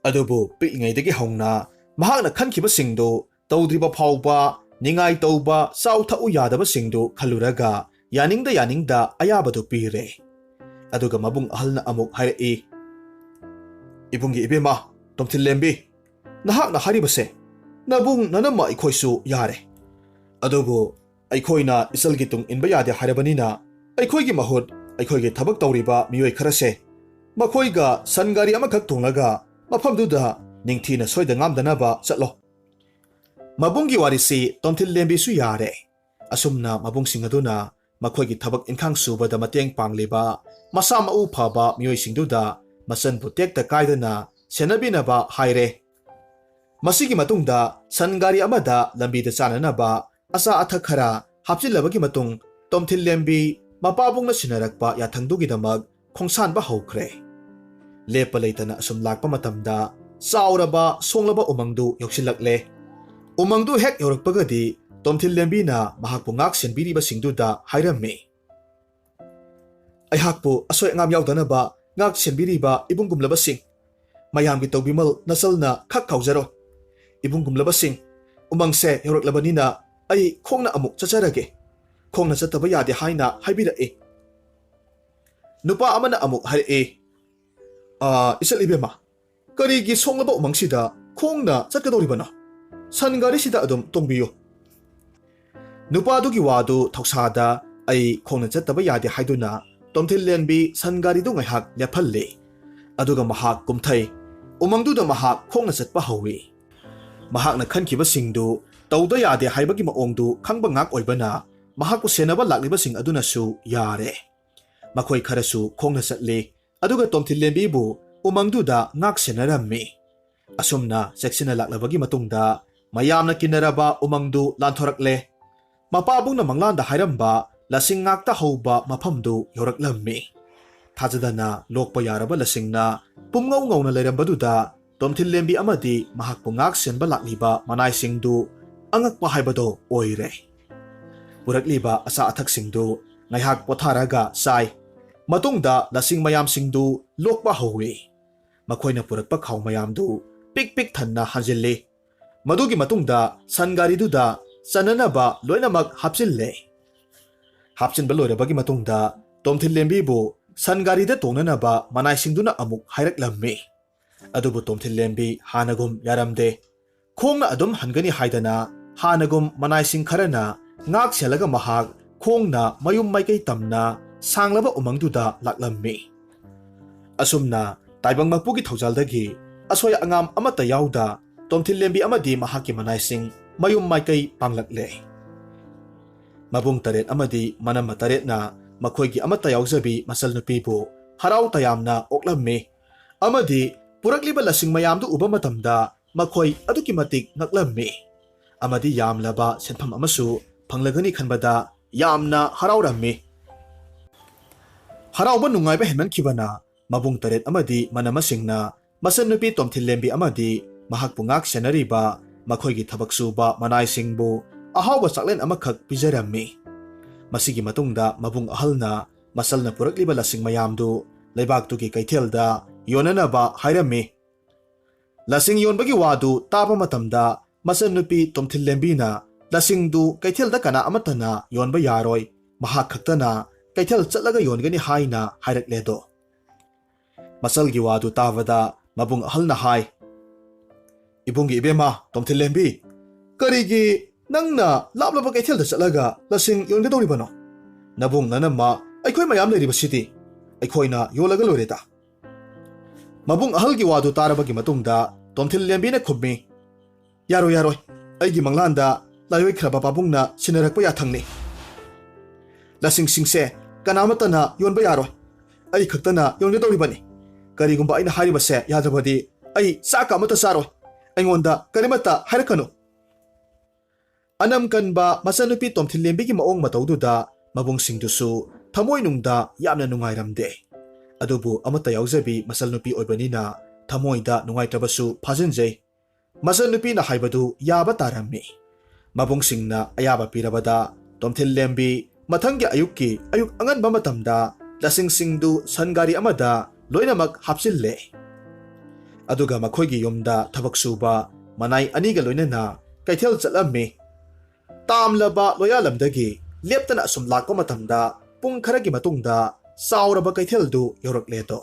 ꯑꯗꯨꯕꯨ ꯄꯤꯛꯏꯉꯩꯗꯒꯤ ꯍꯧꯅ ꯃꯍꯥꯛꯅ ꯈꯟꯈꯤꯕꯁꯤꯡꯗꯨ ꯇꯧꯗ꯭ꯔꯤꯕ ꯐꯥꯎꯕ ꯅꯤꯡꯉꯥꯏ ꯇꯧꯕ ꯆꯥꯎ ꯊꯛꯎ ꯌꯥꯗꯕꯁꯤꯡꯗꯨ ꯈꯜꯂꯨꯔꯒ ꯌꯥꯅꯤꯡꯗ ꯑꯌꯥꯕꯗꯨ ꯄꯤꯔꯦ꯫ ꯑꯗꯨꯒ ꯃꯕꯨꯡ ꯑꯍꯜꯅ ꯑꯃꯨꯛ ꯍꯥꯏꯔꯛꯏ, ꯏꯕꯨꯡꯒꯤ ꯏꯕꯦꯝꯃ ꯇꯣꯝꯊꯤꯟꯂꯦꯝꯕꯤ, ꯅꯍꯥꯛꯅ ꯍꯥꯏꯔꯤꯕꯁꯦ ꯅꯕꯨꯡ ꯅꯅꯝꯃ ꯑꯩꯈꯣꯏꯁꯨ ꯌꯥꯔꯦ꯫ ꯑꯗꯨꯕꯨ ꯑꯩꯈꯣꯏꯅ ꯏꯆꯜꯒꯤ ꯇꯨꯡ ꯏꯟꯕ ꯌꯥꯗꯦ ꯍꯥꯏꯔꯕꯅꯤꯅ ꯑꯩꯈꯣꯏꯒꯤ ꯃꯍꯨꯠ ꯑꯩꯈꯣꯏꯒꯤ ꯊꯕꯛ ꯇꯧꯔꯤꯕ ꯃꯤꯑꯣꯏ ꯈꯔꯁꯦ ꯃꯈꯣꯏꯒ ꯁꯟ ꯒꯥꯔꯤ ꯑꯃꯈꯛ ꯇꯣꯡꯂꯒ ꯃꯐꯝꯗꯨꯗ ꯅꯤꯡꯊꯤꯅ ꯁꯣꯏꯗ ꯉꯥꯝꯗꯅꯕ ꯆꯠꯂꯣ꯫ ꯃꯕꯨꯡꯒꯤ ꯋꯥꯔꯤꯁꯤ ꯇꯣꯝꯊꯤꯟꯂꯦꯝꯕꯤꯁꯨ ꯌꯥꯔꯦ꯫ ꯑꯁꯨꯝꯅ ꯃꯕꯨꯡꯁꯤꯡ ꯑꯗꯨꯅ ꯃꯈꯣꯏꯒꯤ ꯊꯕꯛ ꯏꯟꯈꯥꯡ ꯁꯨꯕꯗ ꯃꯇꯦꯡ ꯄꯥꯡꯂꯤꯕ ꯃꯁꯥ ꯃꯎ ꯐꯕ ꯃꯤꯑꯣꯏꯁꯤꯡꯗꯨꯗ ꯃꯆꯟꯕꯨ ꯇꯦꯛꯇ ꯀꯥꯏꯗꯅ ꯁꯦꯟꯅꯕꯤꯅꯕ ꯍꯥꯏꯔꯦ꯫ ꯃꯁꯤꯒꯤ ꯃꯇꯨꯡꯗ ꯁꯟ ꯒꯥꯔꯤ ꯑꯃꯗ ꯂꯝꯕꯤꯗ ꯆꯥꯅꯅꯕ ꯑꯆꯥ ꯑꯊꯛ ꯈꯔ ꯍꯥꯞꯆꯤꯜꯂꯕꯒꯤ ꯃꯇꯨꯡ ꯇꯣꯝꯊꯤꯟꯂꯦꯝꯕꯤ ꯃꯄꯥꯕꯨꯡꯅ ꯁꯤꯟꯅꯔꯛꯄ ꯌꯥꯊꯪꯗꯨꯒꯤꯗꯃꯛ ꯈꯣꯡꯁꯥꯟꯕ ꯍꯧꯈ꯭ꯔꯦ꯫ ꯂꯦꯞꯄ ꯂꯩꯇꯅ ꯑꯁꯨꯝ ꯂꯥꯛꯄ ꯃꯇꯝꯗ ꯆꯥꯎꯔꯕ ꯁꯣꯡꯂꯕ ꯎꯃꯪꯗꯨ ꯌꯧꯁꯤꯜꯂꯛꯂꯦ꯫ ꯎꯃꯪꯗꯨ ꯍꯦꯛ ꯌꯧꯔꯛꯄꯒꯗꯤ ꯇꯣꯝꯊꯤꯟꯂꯦꯝꯕꯤꯅ ꯃꯍꯥꯛꯄꯨ ꯉꯥꯛ ꯁꯦꯟꯕꯤꯔꯤꯕꯁꯤꯡꯗꯨꯗ ꯍꯥꯏꯔꯝꯃꯤ, ꯑꯩꯍꯥꯛꯄꯨ ꯑꯁꯣꯏ ꯑꯉꯥꯝ ꯌꯥꯎꯗꯅꯕ ꯉꯥꯛ ꯁꯦꯟꯕꯤꯔꯤꯕ ꯏꯕꯨꯡꯒꯨꯝꯂꯕꯁꯤꯡ, ꯃꯌꯥꯝꯒꯤ ꯇꯧꯕꯤꯃꯜ ꯅꯆꯜꯅ ꯈꯛ ꯀꯥꯎꯖꯔꯣ꯫ ꯏꯕꯨꯡꯒꯨꯝꯂꯕꯁꯤꯡ, ꯎꯃꯪꯁꯦ ꯌꯧꯔꯛꯂꯕꯅꯤꯅ ꯑꯩ ꯈꯣꯡꯅ ꯑꯃꯨꯛ ꯆꯠꯆꯔꯒꯦ꯫ ꯈꯣꯡꯅ ꯆꯠꯇꯕ ꯌꯥꯗꯦ ꯍꯥꯏꯅ ꯍꯥꯏꯕꯤꯔꯛꯏ꯫ ꯅꯨꯄꯥ ꯑꯃꯅ ꯑꯃꯨꯛ ꯍꯥꯏꯔꯛꯏ, ꯏꯆꯜ ꯏꯕꯦꯝꯃ, ꯀꯔꯤꯒꯤ ꯁꯣꯡꯂꯕ ꯎꯃꯪꯁꯤꯗ ꯈꯣꯡꯅ ꯆꯠꯀꯗꯧꯔꯤꯕꯅꯣ? ꯁꯟ ꯒꯥꯔꯤꯁꯤꯗ ꯑꯗꯨꯝ ꯇꯣꯡꯕꯤꯌꯨ꯫ ꯅꯨꯄꯥꯗꯨꯒꯤ ꯋꯥꯗꯨ ꯊꯧꯁꯥꯗ ꯑꯩ ꯈꯣꯡꯅ ꯆꯠꯇꯕ ꯌꯥꯗꯦ ꯍꯥꯏꯗꯨꯅ ꯇꯣꯝꯊꯤꯟꯂꯦꯝꯕꯤ ꯁꯟ ꯒꯥꯔꯤꯗꯨ ꯉꯥꯏꯍꯥꯛ ꯂꯦꯞꯍꯜꯂꯤ꯫ ꯑꯗꯨꯒ ꯃꯍꯥꯛ ꯀꯨꯝꯊꯩ꯫ ꯎꯃꯪꯗꯨꯗ ꯃꯍꯥꯛ ꯈꯣꯡꯅ ꯆꯠꯄ ꯍꯧꯏ꯫ ꯃꯍꯥꯛꯅ ꯈꯟꯈꯤꯕꯁꯤꯡꯗꯨ ꯇꯧꯗ ꯌꯥꯗꯦ ꯍꯥꯏꯕꯒꯤ ꯃꯑꯣꯡꯗꯨ ꯈꯪꯕ ꯉꯥꯛ ꯑꯣꯏꯕꯅ ꯃꯍꯥꯛꯄꯨ ꯁꯦꯟꯅꯕ ꯂꯥꯛꯂꯤꯕꯁꯤꯡ ꯑꯗꯨꯅꯁꯨ ꯌꯥꯔꯦ꯫ ꯃꯈꯣꯏ ꯈꯔꯁꯨ ꯈꯣꯡꯅ ꯆꯠꯂꯤ꯫ ꯑꯗꯨꯒ ꯇꯣꯝꯊꯤꯟꯂꯦꯝꯕꯤꯕꯨ ꯎꯃꯪꯗꯨꯗ ꯉꯥꯛ ꯁꯦꯟꯅꯔꯝꯃꯤ꯫ ꯑꯁꯨꯝꯅ ꯆꯦꯛꯁꯤꯟꯅ ꯂꯥꯛꯂꯕꯒꯤ ꯃꯇꯨꯡꯗ ꯃꯌꯥꯝꯅ ꯀꯤꯟꯅꯔꯕ ꯎꯃꯪꯗꯨ ꯂꯥꯟꯊꯣꯔꯛꯂꯦ꯫ ꯃꯄꯥꯕꯨꯡꯅ ꯃꯪꯂꯥꯟꯗ ꯍꯥꯏꯔꯝꯕ ꯂꯁꯤꯡ ꯉꯥꯛꯇ ꯍꯧꯕ ꯃꯐꯝꯗꯨ ꯌꯧꯔꯛꯂꯝꯃꯤ꯫ ꯊꯥꯖꯗꯅ ꯂꯣꯛꯄ ꯌꯥꯔꯕ ꯂꯁꯤꯡꯅ ꯄꯨꯝꯉꯧ ꯉꯧꯅ ꯂꯩꯔꯝꯕꯗꯨꯗ ꯇꯣꯝꯊꯤꯟꯂꯦꯝꯕꯤ ꯑꯃꯗꯤ ꯃꯍꯥꯛꯄꯨ ꯉꯥꯛ ꯁꯦꯟꯕ ꯂꯥꯛꯂꯤꯕ ꯃꯅꯥꯏꯁꯤꯡꯗꯨ ꯑꯉꯛꯄ ꯍꯥꯏꯕꯗꯣ ꯑꯣꯏꯔꯦ꯫ ꯄꯨꯔꯛꯂꯤꯕ ꯑꯆꯥ ꯑꯊꯛꯁꯤꯡꯗꯨ ꯉꯥꯏꯍꯥꯛ ꯄꯣꯊꯥꯔꯒ ꯆꯥꯏ꯫ ꯃꯇꯨꯡꯗ ꯂꯁꯤꯡ ꯃꯌꯥꯝꯁꯤꯡꯗꯨ ꯂꯣꯛꯄ ꯍꯧꯏ꯫ ꯃꯈꯣꯏꯅ ꯄꯨꯔꯛꯄ ꯈꯥꯎ ꯃꯌꯥꯝꯗꯨ ꯄꯤꯛ ꯊꯟꯅ ꯍꯥꯟꯖꯤꯜꯂꯤ꯫ ꯃꯗꯨꯒꯤ ꯃꯇꯨꯡꯗ ꯁꯟ ꯒꯥꯔꯤꯗꯨꯗ ꯆꯟꯅꯅꯕ ꯂꯣꯏꯅꯃꯛ ꯍꯥꯞꯆꯤꯜꯂꯦ꯫ ꯍꯥꯞꯆꯤꯟꯕ ꯂꯣꯏꯔꯕꯒꯤ ꯃꯇꯨꯡꯗ ꯇꯣꯝꯊꯤꯟꯂꯦꯝꯕꯤꯕꯨ ꯁꯟ ꯒꯥꯔꯤꯗ ꯇꯣꯡꯅꯅꯕ ꯃꯅꯥꯏꯁꯤꯡꯗꯨꯅ ꯑꯃꯨꯛ ꯍꯥꯏꯔꯛꯂꯝꯃꯤ꯫ ꯑꯗꯨꯕꯨ ꯇꯣꯝꯊꯤꯟꯂꯦꯝꯕꯤ ꯍꯥꯟꯅꯒꯨꯝ ꯌꯥꯔꯝꯗꯦ꯫ ꯈꯣꯡꯅ ꯑꯗꯨꯝ ꯍꯟꯒꯅꯤ ꯍꯥꯏꯗꯅ ꯍꯥꯟꯅꯒꯨꯝ ꯃꯅꯥꯏꯁꯤꯡ ꯈꯔꯅ ꯉꯥꯛ ꯁꯦꯜꯂꯒ ꯃꯍꯥꯛ ꯈꯣꯡꯅ ꯃꯌꯨꯝ ꯃꯥꯏꯀꯩ ꯇꯝꯅ ꯁꯥꯡꯂꯕ ꯎꯃꯪꯗꯨꯗ ꯂꯥꯛꯂꯝꯃꯤ꯫ ꯑꯁꯨꯝꯅ ꯇꯥꯏꯕꯪ ꯃꯄꯨꯒꯤ ꯊꯧꯖꯥꯜꯗꯒꯤ ꯑꯁꯣꯏ ꯑꯉꯥꯝ ꯑꯃꯠꯇ ꯌꯥꯎꯗ ꯇꯣꯝꯊꯤꯜꯂꯦꯝꯕꯤ ꯑꯃꯗꯤ ꯃꯍꯥꯛꯀꯤ ꯃꯅꯥꯏꯁꯤꯡ ꯃꯌꯨꯝ ꯃꯥꯏꯀꯩ ꯄꯥꯡꯂꯛꯂꯦ꯫ ꯃꯕꯨꯡ ꯇꯔꯦꯠ ꯑꯃꯗꯤ ꯃꯅꯝꯃ ꯇꯔꯦꯠꯅ ꯃꯈꯣꯏꯒꯤ ꯑꯃꯠꯇ ꯌꯥꯎꯖꯕꯤ ꯃꯆꯜꯅꯨꯄꯤꯕꯨ ꯍꯔꯥꯎ ꯇꯌꯥꯝꯅ ꯑꯣꯛꯂꯝꯃꯤ ꯑꯃꯗꯤ ꯄꯨꯔꯛꯂꯤꯕ ꯂꯁꯤꯡ ꯃꯌꯥꯝꯗꯨ ꯎꯕ ꯃꯇꯝꯗ ꯃꯈꯣꯏ ꯑꯗꯨꯛꯀꯤ ꯃꯇꯤꯛ ꯉꯛꯂꯝꯃꯤ ꯑꯃꯗꯤ ꯌꯥꯝꯂꯕ ꯁꯦꯟꯐꯝ ꯑꯃꯁꯨ ꯐꯪꯂꯒꯅꯤ ꯈꯟꯕꯗ ꯌꯥꯝꯅ ꯍꯔꯥꯎꯔꯝꯃꯤ꯫ ꯍꯔꯥꯎꯕ ꯅꯨꯡꯉꯥꯏꯕ ꯍꯦꯟꯃꯟꯈꯤꯕꯅ ꯃꯕꯨꯡ ꯇꯔꯦꯠ ꯑꯃꯗꯤ ꯃꯅꯝꯃꯁꯤꯡꯅ ꯃꯆꯟꯅꯨꯄꯤ ꯇꯣꯝꯊꯤꯜꯂꯦꯝꯕꯤ ꯑꯃꯗꯤ ꯃꯍꯥꯛꯄꯨ ꯉꯥꯛ ꯁꯦꯟꯅꯔꯤꯕ ꯃꯈꯣꯏꯒꯤ ꯊꯕꯛ ꯁꯨꯕ ꯃꯅꯥꯏꯁꯤꯡꯕꯨ ꯑꯍꯥꯎꯕ ꯆꯥꯛꯂꯦꯟ ꯑꯃꯈꯛ ꯄꯤꯖꯔꯝꯃꯤ꯫ ꯃꯁꯤꯒꯤ ꯃꯇꯨꯡꯗ ꯃꯕꯨꯡ ꯑꯍꯜꯅ ꯃꯆꯜꯅ ꯄꯨꯔꯛꯂꯤꯕ ꯂꯁꯤꯡ ꯃꯌꯥꯝꯗꯨ ꯂꯩꯕꯥꯛꯇꯨꯒꯤ ꯀꯩꯊꯦꯜꯗ ꯌꯣꯟꯅꯅꯕ ꯍꯥꯏꯔꯝꯃꯤ꯫ ꯂꯁꯤꯡ ꯌꯣꯟꯕꯒꯤ ꯋꯥꯗꯨ ꯇꯥꯕ ꯃꯇꯝꯗ ꯃꯆꯟꯅꯨꯄꯤ ꯇꯣꯝꯊꯤꯜꯂꯦꯝꯕꯤꯅ ꯂꯁꯤꯡꯗꯨ ꯀꯩꯊꯦꯜꯗ ꯀꯅꯥ ꯑꯃꯠꯇꯅ ꯌꯣꯟꯕ ꯌꯥꯔꯣꯏ, ꯃꯍꯥꯛ ꯈꯛꯇꯅ ꯀꯩꯊꯦꯜ ꯆꯠꯂꯒ ꯌꯣꯟꯒꯅꯤ ꯍꯥꯏꯅ ꯍꯥꯏꯔꯛꯂꯦꯗꯣ꯫ ꯃꯆꯜꯒꯤ ꯋꯥꯗꯨ ꯇꯥꯕꯗ ꯃꯕꯨꯡ ꯑꯍꯜꯅ ꯍꯥꯏ, "ꯏꯕꯨꯡꯒꯤ ꯏꯕꯦꯝꯃ ꯇꯣꯝꯊꯤꯜꯂꯦꯝꯕꯤ, ꯀꯔꯤꯒꯤ ꯅꯪꯅ ꯂꯥꯞꯂꯕ ꯀꯩꯊꯦꯜꯗ ꯆꯠꯂꯒ ꯂꯁꯤꯡ ꯌꯣꯟꯒꯗꯧꯔꯤꯕꯅꯣ? ꯅꯕꯨꯡ ꯅꯅꯝꯃ ꯑꯩꯈꯣꯏ ꯃꯌꯥꯝ ꯂꯩꯔꯤꯕꯁꯤꯗꯤ ꯑꯩꯈꯣꯏꯅ ꯌꯣꯜꯂꯒ ꯂꯣꯏꯔꯦꯗ." ꯃꯕꯨꯡ ꯑꯍꯜꯒꯤ ꯋꯥꯗꯨ ꯇꯥꯔꯕꯒꯤ ꯃꯇꯨꯡꯗ ꯇꯣꯝꯊꯤꯜꯂꯦꯝꯕꯤꯅ ꯈꯨꯝꯃꯤ, "ꯌꯥꯔꯣꯏ ꯌꯥꯔꯣꯏ, ꯑꯩꯒꯤ ꯃꯪꯂꯥꯟꯗ ꯂꯥꯏꯑꯣꯏꯈ꯭ꯔꯕ ꯄꯥꯕꯨꯡꯅ ꯁꯤꯟꯅꯔꯛꯄ ꯌꯥꯊꯪꯅꯤ꯫ ꯂꯁꯤꯡꯁꯤꯡꯁꯦ ꯀꯅꯥꯃꯠꯇꯅ ꯌꯣꯟꯕ ꯌꯥꯔꯣꯏ, ꯑꯩ ꯈꯛꯇꯅ ꯌꯣꯟꯒꯗꯧꯔꯤꯕꯅꯤ꯫ ꯀꯔꯤꯒꯨꯝꯕ ꯑꯩꯅ ꯍꯥꯏꯔꯤꯕꯁꯦ ꯌꯥꯗ꯭ꯔꯕꯗꯤ ꯑꯩ ꯆꯥꯛꯀ ꯑꯃꯠꯇ ꯆꯥꯔꯣꯏ, ꯑꯩꯉꯣꯟꯗ ꯀꯔꯤꯃꯠꯇ ꯍꯥꯏꯔꯛꯀꯅꯨ." ꯑꯅꯝ ꯀꯟꯕ ꯃꯆꯟꯅꯨꯄꯤ ꯇꯣꯝꯊꯤꯜꯂꯦꯝꯕꯤꯒꯤ ꯃꯑꯣꯡ ꯃꯇꯧꯗꯨꯗ ꯃꯕꯨꯡꯁꯤꯡꯗꯨꯁꯨ ꯊꯃꯣꯏꯅꯨꯡꯗ ꯌꯥꯝꯅ ꯅꯨꯡꯉꯥꯏꯔꯝꯗꯦ꯫ ꯑꯗꯨꯕꯨ ꯑꯃꯠꯇ ꯌꯥꯎꯖꯕꯤ ꯃꯆꯜꯅꯨꯄꯤ ꯑꯣꯏꯕꯅꯤꯅ ꯊꯃꯣꯏꯗ ꯅꯨꯡꯉꯥꯏꯇ꯭ꯔꯕꯁꯨ ꯐꯥꯖꯤꯟꯖꯩ꯫ ꯃꯆꯟꯅꯨꯄꯤꯅ ꯍꯥꯏꯕꯗꯨ ꯌꯥꯕ ꯇꯥꯔꯝꯃꯤ꯫ ꯃꯕꯨꯡꯁꯤꯡꯅ ꯑꯌꯥꯕ ꯄꯤꯔꯕꯗ ꯇꯣꯝꯊꯤꯜꯂꯦꯝꯕꯤ ꯃꯊꯪꯒꯤ ꯑꯌꯨꯛ ꯑꯉꯟꯕ ꯃꯇꯝꯗ ꯂꯁꯤꯡꯁꯤꯡꯗꯨ ꯁꯟ ꯒꯥꯔꯤ ꯑꯃꯗ ꯂꯣꯏꯅꯃꯛ ꯍꯥꯞꯆꯤꯜꯂꯦ꯫ ꯑꯗꯨꯒ ꯃꯈꯣꯏꯒꯤ ꯌꯨꯝꯗ ꯊꯕꯛ ꯁꯨꯕ ꯃꯅꯥꯏ ꯑꯅꯤꯒ ꯂꯣꯏꯅꯅ ꯀꯩꯊꯦꯜ ꯆꯠꯂꯝꯃꯤ꯫ ꯇꯥꯝꯂꯕ ꯂꯣꯌꯥꯂꯝꯗꯒꯤ ꯂꯦꯞꯇꯅ ꯑꯁꯨꯝ ꯂꯥꯛꯄ ꯃꯇꯝꯗ ꯄꯨꯡ ꯈꯔꯒꯤ ꯃꯇꯨꯡꯗ ꯆꯥꯎꯔꯕ ꯀꯩꯊꯦꯜꯗꯨ ꯌꯧꯔꯛꯂꯦꯗꯣ꯫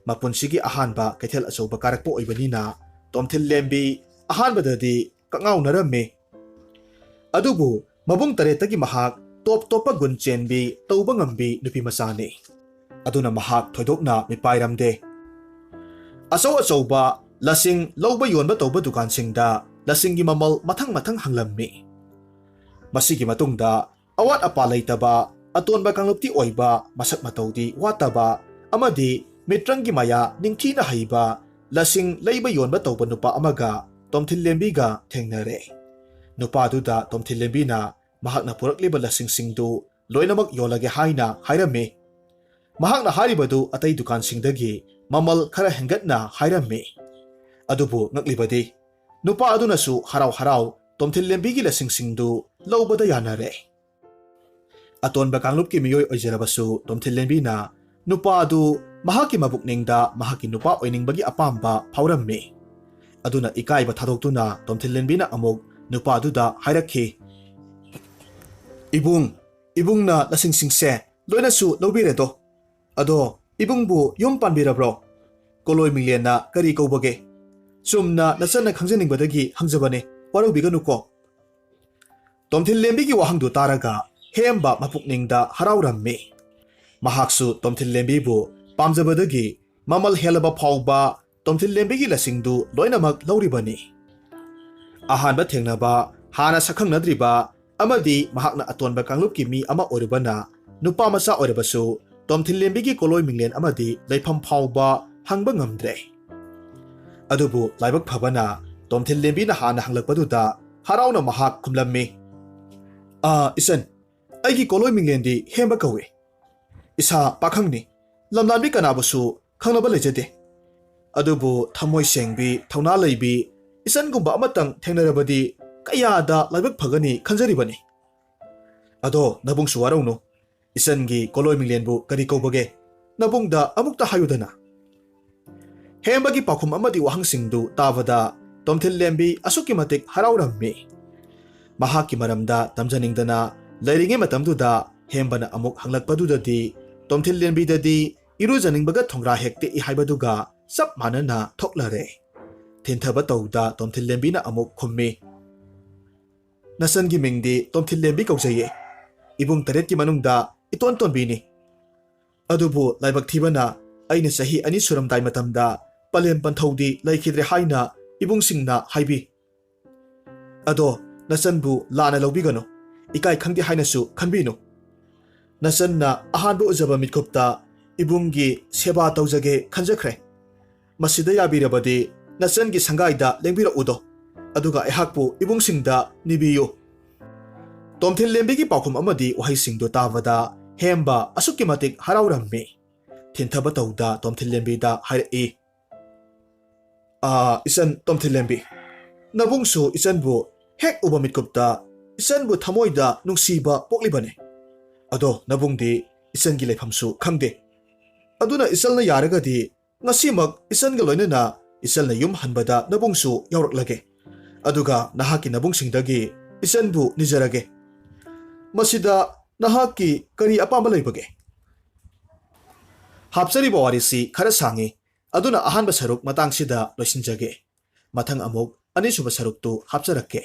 ꯃꯄꯨꯟꯁꯤꯒꯤ ꯑꯍꯥꯟꯕ ꯀꯩꯊꯦꯜ ꯑꯆꯧꯕ ꯀꯥꯔꯛꯄ ꯑꯣꯏꯕꯅꯤꯅ ꯇꯣꯝꯊꯤꯜꯂꯦꯝꯕꯤ ꯑꯍꯥꯟꯕꯗꯗꯤ ꯀꯛꯉꯥꯎꯅꯔꯝꯃꯤ꯫ ꯑꯗꯨꯕꯨ ꯃꯕꯨꯡ ꯇꯔꯦꯠꯇꯒꯤ ꯃꯍꯥꯛ ꯇꯣꯞ ꯇꯣꯞꯄ ꯒꯨꯟ ꯆꯦꯟꯕꯤ ꯇꯧꯕ ꯉꯝꯕꯤ ꯅꯨꯄꯤꯃꯆꯥꯅꯤ꯫ ꯑꯗꯨꯅ ꯃꯍꯥꯛ ꯊꯣꯏꯗꯣꯛꯅ ꯃꯤꯄꯥꯏꯔꯝꯗꯦ꯫ ꯑꯆꯧ ꯑꯆꯧꯕ ꯂꯁꯤꯡ ꯂꯧꯕ ꯌꯣꯟꯕ ꯇꯧꯕ ꯗꯨꯀꯥꯟꯁꯤꯡꯗ ꯂꯁꯤꯡꯒꯤ ꯃꯃꯜ ꯃꯊꯪ ꯃꯊꯪ ꯍꯪꯂꯝꯃꯤ꯫ ꯃꯁꯤꯒꯤ ꯃꯇꯨꯡꯗ ꯑꯋꯥꯠ ꯑꯄꯥ ꯂꯩꯇꯕ, ꯑꯇꯣꯟꯕ ꯀꯥꯡꯂꯨꯞꯇꯤ ꯑꯣꯏꯕ, ꯃꯁꯛ ꯃꯇꯧꯗꯤ ꯋꯥꯠꯇꯕ ꯑꯃꯗꯤ ꯃꯤꯇ꯭ꯔꯪꯒꯤ ꯃꯌꯥ ꯅꯤꯡꯊꯤꯅ ꯍꯩꯕ ꯂꯁꯤꯡ ꯂꯩꯕ ꯌꯣꯟꯕ ꯇꯧꯕ ꯅꯨꯄꯥ ꯑꯃꯒ ꯇꯣꯝꯊꯤꯜꯂꯦꯝꯕꯤꯒ ꯊꯦꯡꯅꯔꯦ꯫ ꯅꯨꯄꯥꯗꯨꯗ ꯇꯣꯝꯊꯤꯜꯂꯦꯝꯕꯤꯅ ꯃꯍꯥꯛꯅ ꯄꯨꯔꯛꯂꯤꯕ ꯂꯁꯤꯡꯁꯤꯡꯗꯨ ꯂꯣꯏꯅꯃꯛ ꯌꯣꯜꯂꯒꯦ ꯍꯥꯏꯅ ꯍꯥꯏꯔꯝꯃꯤ꯫ ꯃꯍꯥꯛꯅ ꯍꯥꯏꯔꯤꯕꯗꯨ ꯑꯇꯩ ꯗꯨꯀꯥꯟꯁꯤꯡꯗꯒꯤ ꯃꯃꯜ ꯈꯔ ꯍꯦꯟꯒꯠꯅ ꯍꯥꯏꯔꯝꯃꯤ꯫ ꯑꯗꯨꯕꯨ ꯉꯛꯂꯤꯕꯗꯤ ꯅꯨꯄꯥ ꯑꯗꯨꯅꯁꯨ ꯍꯔꯥꯎ ꯍꯔꯥꯎ ꯇꯣꯝꯊꯤꯜꯂꯦꯝꯕꯤꯒꯤ ꯂꯁꯤꯡꯁꯤꯡꯗꯨ ꯂꯧꯕꯗ ꯌꯥꯅꯔꯦ꯫ ꯑꯇꯣꯟꯕ ꯀꯥꯡꯂꯨꯞꯀꯤ ꯃꯤꯑꯣꯏ ꯑꯣꯏꯖꯔꯕꯁꯨ ꯇꯣꯝꯊꯤꯜꯂꯦꯝꯕꯤꯅ ꯅꯨꯄꯥ ꯑꯗꯨ ꯃꯍꯥꯛꯀꯤ ꯃꯕꯨꯛꯅꯤꯡꯗ ꯃꯍꯥꯛꯀꯤ ꯅꯨꯄꯥ ꯑꯣꯏꯅꯤꯡꯕꯒꯤ ꯑꯄꯥꯝꯕ ꯐꯥꯎꯔꯝꯃꯤ꯫ ꯑꯗꯨꯅ ꯏꯀꯥꯏꯕ ꯊꯥꯗꯣꯛꯇꯨꯅ ꯇꯣꯝꯊꯤꯜꯂꯦꯝꯕꯤꯅ ꯑꯃꯨꯛ ꯅꯨꯄꯥꯗꯨꯗ ꯍꯥꯏꯔꯛꯈꯤ, "ꯏꯕꯨꯡꯅ ꯂꯁꯤꯡꯁꯤꯡꯁꯦ ꯂꯣꯏꯅꯁꯨ ꯂꯧꯕꯤꯔꯦꯗꯣ꯫ ꯑꯗꯣ ꯏꯕꯨꯡꯕꯨ ꯌꯨꯝ ꯄꯥꯟꯕꯤꯔꯕ꯭ꯔꯣ? ꯀꯣꯂꯣꯏ ꯃꯤꯡꯂꯦꯟꯅ ꯀꯔꯤ ꯀꯧꯕꯒꯦ? ꯆꯨꯝꯅ ꯅꯆꯟꯅ ꯈꯪꯖꯅꯤꯡꯕꯗꯒꯤ ꯍꯪꯖꯕꯅꯦ, ꯋꯥꯔꯧꯕꯤꯒꯅꯨꯀꯣ." ꯇꯣꯝꯊꯤꯜꯂꯦꯝꯕꯤꯒꯤ ꯋꯥꯍꯪꯗꯨ ꯇꯥꯔꯒ ꯍꯦꯝꯕ ꯃꯄꯨꯛꯅꯤꯡꯗ ꯍꯔꯥꯎꯔꯝꯃꯤ꯫ ꯃꯍꯥꯛꯁꯨ ꯇꯣꯝꯊꯤꯜꯂꯦꯝꯕꯤꯕꯨ ꯄꯥꯝꯖꯕꯗꯒꯤ ꯃꯃꯜ ꯍꯦꯜꯂꯕ ꯐꯥꯎꯕ ꯇꯣꯝꯊꯤꯜꯂꯦꯝꯕꯤꯒꯤ ꯂꯁꯤꯡꯗꯨ ꯂꯣꯏꯅꯃꯛ ꯂꯧꯔꯤꯕꯅꯤ꯫ ꯑꯍꯥꯟꯕ ꯊꯦꯡꯅꯕ, ꯍꯥꯟꯅ ꯁꯛꯈꯪꯅꯗ꯭ꯔꯤꯕ ꯑꯃꯗꯤ ꯃꯍꯥꯛꯅ ꯑꯇꯣꯟꯕ ꯀꯥꯡꯂꯨꯞꯀꯤ ꯃꯤ ꯑꯃ ꯑꯣꯏꯔꯨꯕꯅ ꯅꯨꯄꯥ ꯃꯆꯥ ꯑꯣꯏꯔꯕꯁꯨ ꯇꯣꯝꯊꯤꯜꯂꯦꯝꯕꯤꯒꯤ ꯀꯣꯂꯣꯏ ꯃꯤꯡꯂꯦꯟ ꯑꯃꯗꯤ ꯂꯩꯐꯝ ꯐꯥꯎꯕ ꯍꯪꯕ ꯉꯝꯗ꯭ꯔꯦ꯫ ꯑꯗꯨꯕꯨ ꯂꯥꯏꯕꯛ ꯐꯕꯅ ꯇꯣꯝꯊꯤꯜꯂꯦꯝꯕꯤꯅ ꯍꯥꯟꯅ ꯍꯪꯂꯛꯄꯗꯨꯗ ꯍꯔꯥꯎꯅ ꯃꯍꯥꯛ ꯈꯨꯝꯂꯝꯃꯤ, "ꯏꯆꯟ, ꯑꯩꯒꯤ ꯀꯣꯂꯣꯏ ꯃꯤꯡꯂꯦꯟꯗꯤ ꯍꯦꯝꯕ ꯀꯧꯏ꯫ ꯏꯁꯥ ꯄꯥꯈꯪꯅꯤ, ꯂꯝꯂꯥꯟꯕꯤ ꯀꯅꯥꯕꯨꯁꯨ ꯈꯪꯅꯕ ꯂꯩꯖꯗꯦ꯫ ꯑꯗꯨꯕꯨ ꯊꯃꯣꯏ ꯁꯦꯡꯕꯤ, ꯊꯧꯅꯥ ꯂꯩꯕꯤ ꯏꯆꯟꯒꯨꯝꯕ ꯑꯃꯇꯪ ꯊꯦꯡꯅꯔꯕꯗꯤ ꯀꯌꯥꯗ ꯂꯥꯏꯕꯛ ꯐꯒꯅꯤ ꯈꯟꯖꯔꯤꯕꯅꯤ꯫ ꯑꯗꯣ ꯅꯕꯨꯡꯁꯨ ꯋꯥꯔꯧꯅꯨ, ꯏꯆꯟꯒꯤ ꯀꯣꯂꯣꯏ ꯃꯤꯡꯂꯦꯟꯕꯨ ꯀꯔꯤ ꯀꯧꯕꯒꯦ? ꯅꯕꯨꯡꯗ ꯑꯃꯨꯛꯇ ꯍꯥꯏꯌꯨꯗꯅ." ꯍꯦꯝꯕꯒꯤ ꯄꯥꯎꯈꯨꯝ ꯑꯃꯗꯤ ꯋꯥꯍꯪꯁꯤꯡꯗꯨ ꯇꯥꯕꯗ ꯇꯣꯝꯊꯤꯜꯂꯦꯝꯕꯤ ꯑꯁꯨꯛꯀꯤ ꯃꯇꯤꯛ ꯍꯔꯥꯎꯔꯝꯃꯤ꯫ ꯃꯍꯥꯛꯀꯤ ꯃꯔꯝꯗ ꯇꯝꯖꯅꯤꯡꯗꯅ ꯂꯩꯔꯤꯉꯩ ꯃꯇꯝꯗꯨꯗ ꯍꯦꯝꯕꯅ ꯑꯃꯨꯛ ꯍꯪꯂꯛꯄꯗꯨꯗꯗꯤ ꯇꯣꯝꯊꯤꯜꯂꯦꯝꯕꯤꯗꯗꯤ ꯏꯔꯨꯖꯅꯤꯡꯕꯒ ꯊꯣꯡꯒ꯭ꯔꯥ ꯍꯦꯛ ꯇꯦꯛꯏ ꯍꯥꯏꯕꯗꯨꯒ ꯆꯞ ꯃꯥꯟꯅꯅ ꯊꯣꯛꯂꯔꯦ꯫ ꯊꯤꯟꯊꯕ ꯇꯧꯗ ꯇꯣꯝꯊꯤꯜꯂꯦꯝꯕꯤꯅ ꯑꯃꯨꯛ ꯈꯨꯝꯃꯤ, "ꯅꯆꯟꯒꯤ ꯃꯤꯡꯗꯤ ꯇꯣꯝꯊꯤꯜꯂꯦꯝꯕꯤ ꯀꯧꯖꯩꯌꯦ꯫ ꯏꯕꯨꯡ ꯇꯔꯦꯠꯀꯤ ꯃꯅꯨꯡꯗ ꯏꯇꯣꯟ ꯇꯣꯟꯕꯤꯅꯤ꯫ ꯑꯗꯨꯕꯨ ꯂꯥꯏꯕꯛ ꯊꯤꯕꯅ ꯑꯩꯅ ꯆꯍꯤ 2 ꯁꯨꯔꯝꯗꯥꯏ ꯃꯇꯝꯗ ꯄꯂꯦꯝ ꯄꯟꯊꯧꯗꯤ ꯂꯩꯈꯤꯗ꯭ꯔꯦ ꯍꯥꯏꯅ ꯏꯕꯨꯡꯁꯤꯡꯅ ꯍꯥꯏꯕꯤ꯫ ꯑꯗꯣ ꯅꯆꯟꯕꯨ ꯂꯥꯟꯅ ꯂꯧꯕꯤꯒꯅꯨ, ꯏꯀꯥꯏ ꯈꯪꯗꯦ ꯍꯥꯏꯅꯁꯨ ꯈꯟꯕꯤꯅꯨ꯫ ꯅꯆꯟꯅ ꯑꯍꯥꯟꯕ ꯎꯖꯕ ꯃꯤꯠꯀꯨꯞꯇ ꯏꯕꯨꯡꯒꯤ ꯁꯦꯕꯥ ꯇꯧꯖꯒꯦ ꯈꯟꯖꯈ꯭ꯔꯦ꯫ ꯃꯁꯤꯗ ꯌꯥꯕꯤꯔꯕꯗꯤ ꯅꯆꯟꯒꯤ ꯁꯪꯒꯥꯏꯗ ꯂꯦꯡꯕꯤꯔꯛꯎꯗꯣ, ꯑꯗꯨꯒ ꯑꯩꯍꯥꯛꯄꯨ ꯏꯕꯨꯡꯁꯤꯡꯗ ꯅꯤꯕꯤꯌꯨ꯫ ꯇꯣꯝꯊꯤꯟꯂꯦꯝꯕꯤꯒꯤ ꯄꯥꯎꯈꯨꯝ ꯑꯃꯗꯤ ꯋꯥꯍꯩꯁꯤꯡꯗꯨ ꯇꯥꯕꯗ ꯍꯦꯝꯕ ꯑꯁꯨꯛꯀꯤ ꯃꯇꯤꯛ ꯍꯔꯥꯎꯔꯝꯃꯤ꯫ ꯊꯤꯟꯊꯕ ꯇꯧꯗ ꯇꯣꯝꯊꯤꯟꯂꯦꯝꯕꯤꯗ ꯍꯥꯏꯔꯛꯏ, ꯏꯆꯟ ꯇꯣꯝꯊꯤꯟꯂꯦꯝꯕꯤ, ꯅꯕꯨꯡꯁꯨ ꯏꯆꯟꯕꯨ ꯍꯦꯛ ꯎꯕ ꯃꯤꯠꯀꯨꯞꯇ ꯏꯆꯟꯕꯨ ꯊꯃꯣꯏꯗ ꯅꯨꯡꯁꯤꯕ ꯄꯣꯛꯂꯤꯕꯅꯤ꯫ ꯑꯗꯣ ꯅꯕꯨꯡꯗꯤ ꯏꯆꯟꯒꯤ ꯂꯩꯐꯝꯁꯨ ꯈꯪꯗꯦ꯫ ꯑꯗꯨꯅ ꯏꯆꯜꯅ ꯌꯥꯔꯒꯗꯤ ꯉꯁꯤꯃꯛ ꯏꯆꯟꯒ ꯂꯣꯏꯅꯅ ꯏꯆꯜꯅ ꯌꯨꯝ ꯍꯟꯕꯗ ꯅꯕꯨꯡꯁꯨ ꯌꯥꯎꯔꯛꯂꯒꯦ, ꯑꯗꯨꯒ ꯅꯍꯥꯛꯀꯤ ꯅꯕꯨꯡꯁꯤꯡꯗꯒꯤ ꯏꯆꯟꯕꯨ ꯅꯤꯖꯔꯒꯦ꯫ ꯃꯁꯤꯗ ꯅꯍꯥꯛꯀꯤ ꯀꯔꯤ ꯑꯄꯥꯝꯕ ꯂꯩꯕꯒꯦ? ꯍꯥꯞꯆꯔꯤꯕ ꯋꯥꯔꯤꯁꯤ ꯈꯔ ꯁꯥꯡꯉꯤ, ꯑꯗꯨꯅ ꯑꯍꯥꯟꯕ ꯁꯔꯨꯛ ꯃꯇꯥꯡꯁꯤꯗ ꯂꯣꯏꯁꯤꯟꯖꯒꯦ꯫ ꯃꯊꯪ ꯑꯃꯨꯛ ꯑꯅꯤꯁꯨꯕ ꯁꯔꯨꯛꯇꯨ ꯍꯥꯞꯆꯔꯛꯀꯦ꯫